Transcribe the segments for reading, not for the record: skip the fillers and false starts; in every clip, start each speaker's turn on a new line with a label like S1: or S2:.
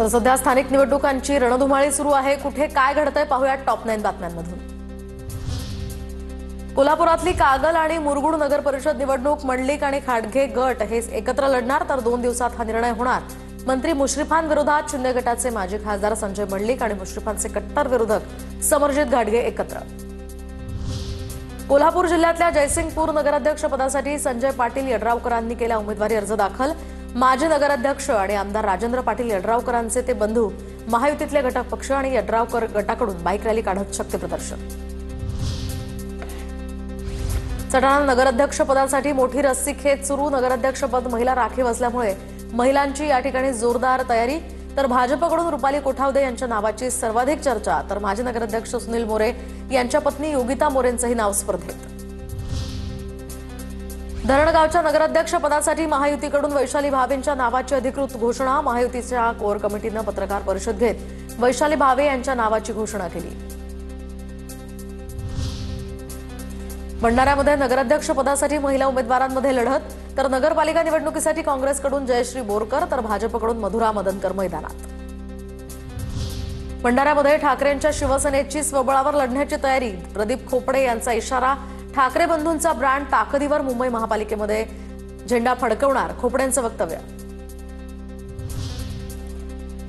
S1: तर सध्या स्थानिक निवडणुकांची रणधुमाळी सुरू आहे। कुठे काय घडतंय पाहूया टॉप 9 बातम्यांमधून। कोल्हापुरातली कागल आणि मुरगुड नगर परिषद निवडणूक मंडलिक आणि खाडगे गट हे एकत्र लढणार, तर 2 दिवसात हा निर्णय होणार। मंत्री मुश्रीफांविरोधात शिंदे गटाचे माजी खासदार संजय मंडलिक आणि मुश्रीफांचे कट्टर विरोधक समरजित घाटगे एकत्र। कोल्हापूर जिल्ह्यातल्या जयसिंगपूर नगराध्यक्ष पदासाठी संजय पाटील यड्रावकरांनी केला उमेदवारी अर्ज दाखल। माजी नगराध्यक्ष आणि आमदार राजेंद्र पाटील यड्रावकरांचे ते बंधू महायुतीतले घटक पक्ष आणि यड्रावकर गटाकडून बाईक रॅली काढत शक्ती प्रदर्शन। सटाणा नगराध्यक्ष पदासाठी मोठी रस्सीखेच सुरू। नगराध्यक्षपद महिला राखीव असल्यामुळे महिलांची या ठिकाणी जोरदार तयारी। तर भाजपकडून रुपाली कोठावदे यांच्या नावाची सर्वाधिक चर्चा, तर माजी नगराध्यक्ष सुनील मोरे यांच्या पत्नी योगिता मोरेंचंही नाव स्पर्धेत। धरणगावच्या नगराध्यक्ष पदासाठी महायुतीकडून वैशाली भावेंच्या नावाची अधिकृत घोषणा। महायुतीच्या कोर कमिटीनं पत्रकार परिषद घेत वैशाली भावे यांच्या नावाची घोषणा केली। भंडाऱ्यामध्ये नगराध्यक्ष पदासाठी महिला उमेदवारांमध्ये लढत, तर नगरपालिका निवडणुकीसाठी काँग्रेसकडून जयश्री बोरकर तर भाजपकडून मधुरा मदनकर मैदानात। भंडाऱ्यामध्ये ठाकरेंच्या शिवसेनेची स्वबळावर लढण्याची तयारी। प्रदीप खोपडे यांचा इशारा। ठाकरे बंधूंचा ब्रँड ताकदीवर मुंबई महापालिकेमध्ये झेंडा फडकवणार, खोपडेंचं वक्तव्य।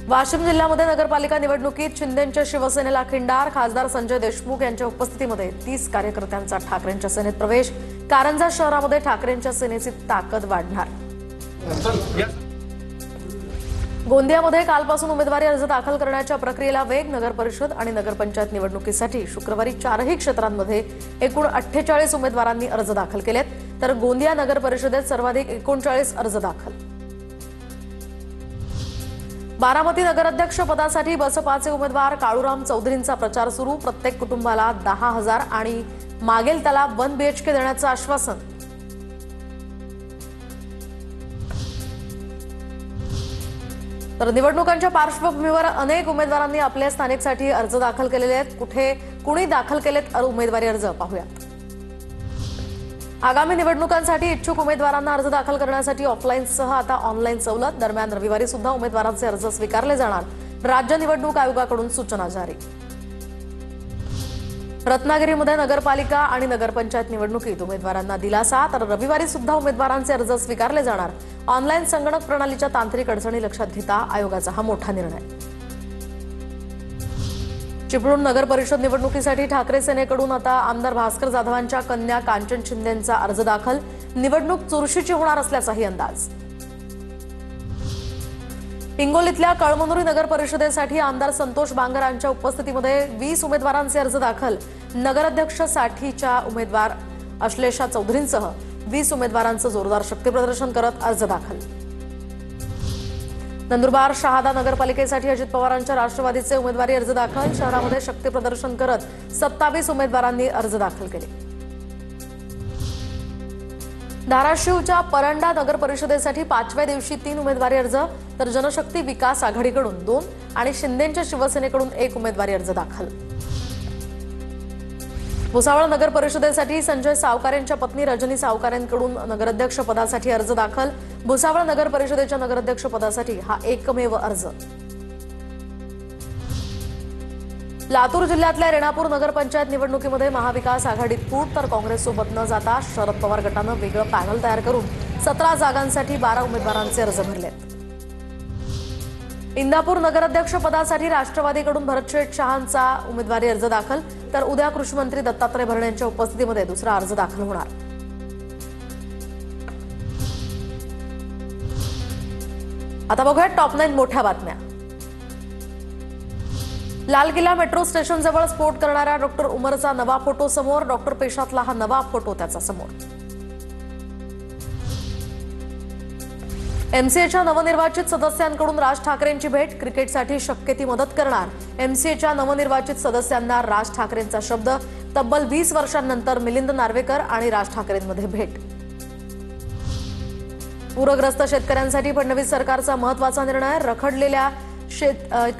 S1: वाशिम जिल्ह्यामध्ये नगरपालिका निवडणुकीत शिंदेंच्या शिवसेनेला खिंडार। खासदार संजय देशमुख यांच्या उपस्थितीमध्ये 30 कार्यकर्त्यांचा ठाकरेंच्या सेनेत प्रवेश। कारंजा शहरामध्ये ठाकरेंच्या सेनेची ताकद वाढणार। गोंदियामध्ये कालपासून उमेदवारी अर्ज दाखल करण्याच्या प्रक्रियेला वेग। नगर परिषद आणि नगरपंचायत निवडणुकीसाठी शुक्रवारी 4ही क्षेत्रांमध्ये एकूण 48 उमेदवारांनी अर्ज दाखल केलेत, तर गोंदिया नगर परिषदेत सर्वाधिक 39 अर्ज दाखल। बारामती नगराध्यक्ष पदासाठी बसपाचे उमेदवार काळूराम चौधरींचा प्रचार सुरू। प्रत्येक कुटुंबाला 10,000 आणि मागेल त्याला 1 BHK देण्याचं आश्वासन। तर निवडणुकांच्या पार्श्वभूमीवर अनेक उमेदवारांनी आपल्या स्थानिकसाठी अर्ज दाखल केलेले आहेत। कुणी दाखल केलेत उमेदवारी अर्ज पाहूयात। आगामी निवडणुकांसाठी इच्छुक उमेदवारांना अर्ज दाखल करण्यासाठी ऑफलाईनसह आता ऑनलाईन सवलत। दरम्यान रविवारी सुद्धा उमेदवारांचे अर्ज स्वीकारले जाणार। राज्य निवडणूक आयोगाकडून सूचना जारी। रत्नागिरीमध्ये नगरपालिका आणि नगरपंचायत निवडणुकीत उमेदवारांना दिलासा, तर रविवारी सुद्धा उमेदवारांचे अर्ज स्वीकारले जाणार। ऑनलाईन संगणक प्रणालीच्या तांत्रिक अडचणी लक्षात घेता आयोगाचा हा मोठा निर्णय। चिपळूण नगर परिषद निवडणुकीसाठी ठाकरे सेनेकडून आता आमदार भास्कर जाधवांच्या कन्या कांचन शिंदेंचा अर्ज दाखल। निवडणूक चुरशीची होणार असल्याचाही अंदाज। हिंगोलीतल्या कळमनुरी नगर परिषदेसाठी आमदार संतोष बांगरांच्या उपस्थितीमध्ये 20 उमेदवारांचे अर्ज दाखल। नगराध्यक्षासाठीच्या उमेदवार अश्लेषा चौधरींसह 20 उमेदवारांचं जोरदार शक्तीप्रदर्शन करत अर्ज दाखल। नंदुरबार शहादा नगरपालिकेसाठी अजित पवारांच्या राष्ट्रवादीचे उमेदवारी अर्ज दाखल। शहरामध्ये शक्तीप्रदर्शन करत 27 उमेदवारांनी अर्ज दाखल केले। धाराशिवच्या परंडा नगर परिषदेसाठी 5व्या दिवशी 3 उमेदवारी अर्ज, तर जनशक्ती विकास आघाडीकडून 2 आणि शिंदेंच्या शिवसेनेकडून 1 उमेदवारी अर्ज दाखल। भुसावळ नगर परिषदेसाठी संजय सावकारेंच्या पत्नी रजनी सावकारेंकडून नगराध्यक्ष पदासाठी अर्ज दाखल। भुसावळ नगर परिषदेच्या नगराध्यक्ष पदासाठी हा एकमेव अर्ज। लातूर जिल्ह्यातल्या रेणापूर नगरपंचायत निवडणुकीमध्ये महाविकास आघाडीत फूट, तर काँग्रेससोबत न जाता शरद पवार गटानं वेगळं पॅनल तयार करून 17 जागांसाठी 12 उमेदवारांचे अर्ज भरलेत। इंदापूर नगराध्यक्ष पदासाठी राष्ट्रवादीकडून भरतशेठ शहांचा उमेदवारी अर्ज दाखल, तर उद्या कृषी मंत्री दत्तात्रय भरणे यांच्या उपस्थितीमध्ये दुसरा अर्ज दाखल होणार। आता बघूया टॉप 9 मोठ्या बातम्या। लाल किल्ला मेट्रो स्टेशन जवळ स्फोट करणाऱ्या डॉक्टर उमरचा नवा फोटो समोर। डॉक्टर पेशातला हा नवा फोटो त्याचा समोर। एमसीएच्या नवनिर्वाचित सदस्यांकडून राज ठाकरेंची भेट। क्रिकेटसाठी शक्य ती मदत करणार। एमसीएच्या नवनिर्वाचित सदस्यांना राज ठाकरेंचा शब्द। तब्बल 20 वर्षांनंतर मिलिंद नार्वेकर आणि राज ठाकरेंमध्ये भेट। पूरग्रस्त शेतकऱ्यांसाठी फडणवीस सरकारचा महत्त्वाचा निर्णय।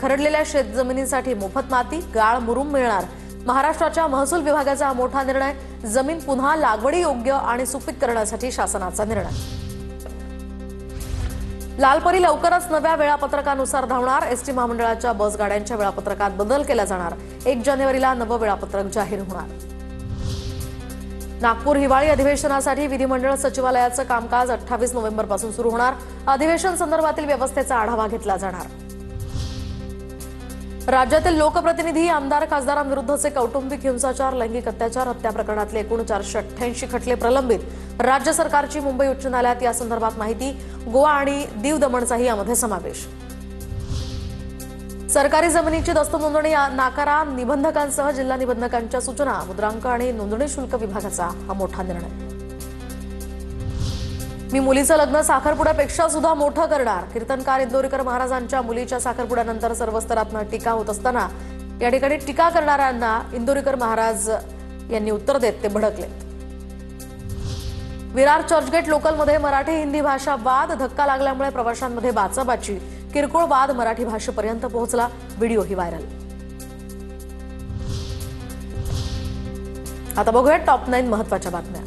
S1: खरडलेल्या शेतजमिनींसाठी मोफत माती, गाळ, मुरुम मिळणार। महाराष्ट्राच्या महसूल विभागाचा हा मोठा निर्णय। जमीन पुन्हा लागवडी योग्य आणि सुपीक करण्यासाठी शासनाचा निर्णय। लालपरी लवकरच नव्या वेळापत्रकानुसार धावणार. एसटी महामंडळाच्या बस गाड्यांच्या वेळापत्रकात बदल केला जाणार. 1 जानेवारीला नवं वेळापत्रक जाहीर होणार. नागपूर हिवाळी अधिवेशनासाठी विधिमंडळ सचिवालयाचं कामकाज 28 नोव्हेंबरपासून सुरू होणार. अधिवेशन संदर्भातील व्यवस्थेचा आढावा घेतला जाणार. राज्यातील लोकप्रतिनिधी, आमदार, खासदारांविरुद्धचे कौटुंबिक हिंसाचार, लैंगिक अत्याचार, हत्या प्रकरणातले एकूण 488 खटले प्रलंबित. राज्य सरकारची मुंबई उच्च न्यायालयात या संदर्भात माहिती. गोवा आणि दीव दमणचाही यामध्ये समावेश. सरकारी जमिनीची दस्त नोंदणी नाकारा. निबंधकांसह जिल्हा निबंधकांच्या सूचना. मुद्रांक आणि नोंदणी शुल्क विभागाचा हा मोठा निर्णय. मी मुलीचं लग्न साखरपुड्यापेक्षा सुद्धा मोठं करणार. कीर्तनकार इंदोरीकर महाराजांच्या मुलीच्या साखरपुड्यानंतर सर्व स्तरातून टीका होत असताना या ठिकाणी टीका करणाऱ्यांना इंदोरीकर महाराज यांनी उत्तर देत ते भडकले. विरार चर्चगेट लोकलमध्ये मराठी हिंदी भाषा वाद. धक्का लागल्यामुळे प्रवाशांमध्ये बाचाबाची. किरकोळ वाद मराठी भाषेपर्यंत पोहोचला. व्हिडिओही व्हायरल. आता बघूया टॉप 9 महत्त्वाच्या बातम्या.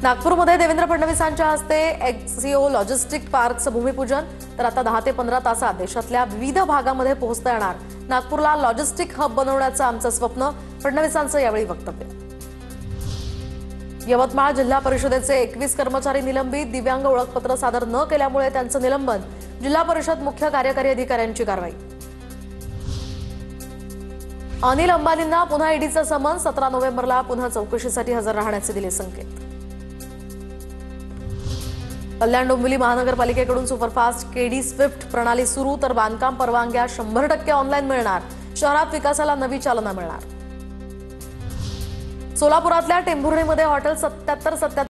S1: नागपूरमध्ये देवेंद्र फडणवीसांच्या हस्ते एक्सिओ लॉजिस्टिक पार्कचं भूमिपूजन. तर आता 10 ते 15 तासात देशातल्या विविध भागामध्ये पोहोचता येणार. नागपूरला लॉजिस्टिक हब बनवण्याचं आमचं स्वप्न. फडणवीसांचं यावेळी वक्तव्य. यवतमाळ जिल्हा परिषदेचे 21 कर्मचारी निलंबित. दिव्यांग ओळखपत्र सादर न केल्यामुळे त्यांचं निलंबन. जिल्हा परिषद मुख्य कार्यकारी अधिकाऱ्यांची कारवाई. अनिल अंबानींना पुन्हा ईडीचं समन्स. 17 नोव्हेंबरला पुन्हा चौकशीसाठी हजर राहण्याचे दिले संकेत. कल्याण डोंबिवली महानगरपालिकेकडून सुपरफास्ट केडी स्विफ्ट प्रणाली सुरू. तर बांधकाम परवानग्या 100% ऑनलाईन मिळणार. शहरात विकासाला नवी चालना मिळणार. सोलापुरातल्या टेंभुर्णीमध्ये हॉटेल 77